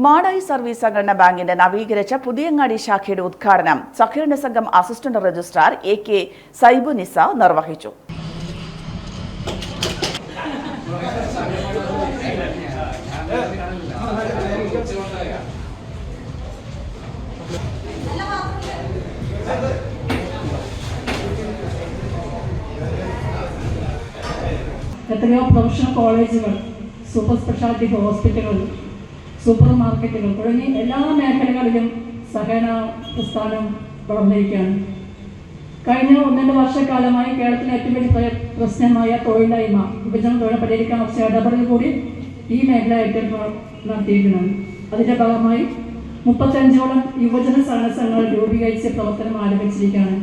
Madayi service സഹകരണ ബാങ്കിന്റെ നവീകരിച്ച പുതിയങ്ങാടി ശാഖയുടെ ഉദ്ഘാടനം സഹകരണ സംഘം അസിസ്റ്റന്റ് രജിസ്ട്രാർ AK സൈബുനിസ നിർവഹിച്ചു. എത്രയോ പ്രൊഫഷണൽ കോളേജുകൾ, സൂപ്പർ സ്പെഷ്യാലിറ്റി ഹോസ്പിറ്റലുകൾ, സൂപ്പർ മാർക്കറ്റുകൾ തുടങ്ങി എല്ലാ മേഖലകളിലും സഹകരണ പ്രസ്ഥാനം വളർന്നിരിക്കുകയാണ്. കഴിഞ്ഞ 1-2 വർഷക്കാലമായി കേരളത്തിലെ ഏറ്റവും വലിയ പ്രശ്നമായ തൊഴിലില്ലായ്മ, വിഭജനം തൊഴിൽ പരിഹരിക്കാൻ ആവശ്യ ഇടപെടൽ കൂടി ഈ മേഖല ഏറ്റെടുപ്പ് നടത്തിയിരിക്കുന്നതാണ്. അതിൻ്റെ ഭാഗമായി 35ഓളം യുവജന സഹകരണ സംഘങ്ങൾ രൂപീകരിച്ച് പ്രവർത്തനം ആരംഭിച്ചിരിക്കുകയാണ്.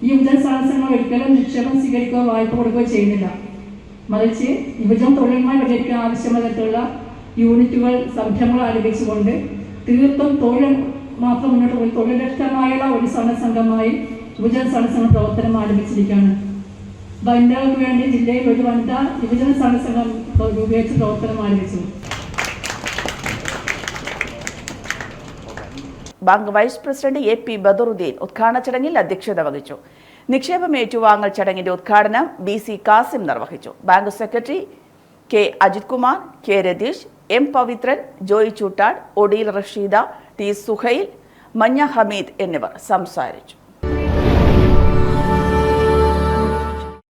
ഈ യുവജന സഹകരണ സംഘങ്ങൾ ഒരിക്കലും നിക്ഷേപം സ്വീകരിക്കുകയോ വായ്പ കൊടുക്കുകയോ ചെയ്യുന്നില്ല. മറിച്ച് യുവജന തൊഴിലുമായി പരിഹരിക്കാൻ ആവശ്യമായ തരത്തിലുള്ള യൂണിറ്റുകൾ, സംരംഭങ്ങൾ ആരംഭിച്ചുകൊണ്ട് തീർത്തും തൊഴിൽ മാത്രം മുന്നോട്ട് പോയി തൊഴിലധിഷ്ഠിതമായുള്ള ഒരു സഹകരണ സംഘമായി യുവജന സഹകരണ സംഘം പ്രവർത്തനം ആരംഭിച്ചിരിക്കുകയാണ്. വനിതകൾക്ക് വേണ്ടി ജില്ലയിൽ ഒരു വനിതാ യുവജന സഹകരണ സംഘം രൂപീകരിച്ച് പ്രവർത്തനം ആരംഭിച്ചു. Bank vice president AP Badaruddin ഉദ്ഘാടന ചടങ്ങിൽ അധ്യക്ഷത വഹിച്ചു. നിക്ഷേപം ഏറ്റുവാങ്ങൽ ചടങ്ങിന്റെ ഉദ്ഘാടനം BC കാസിം നിർവഹിച്ചു. Bank secretary K Ajith Kumar, K Ratheesh, M Pavithran, Joy Choottad, ഒഡീൽ റഷീദ, T സുഹൈൽ, മഞ്ഞ ഹമീദ് എന്നിവർ സംസാരിച്ചു.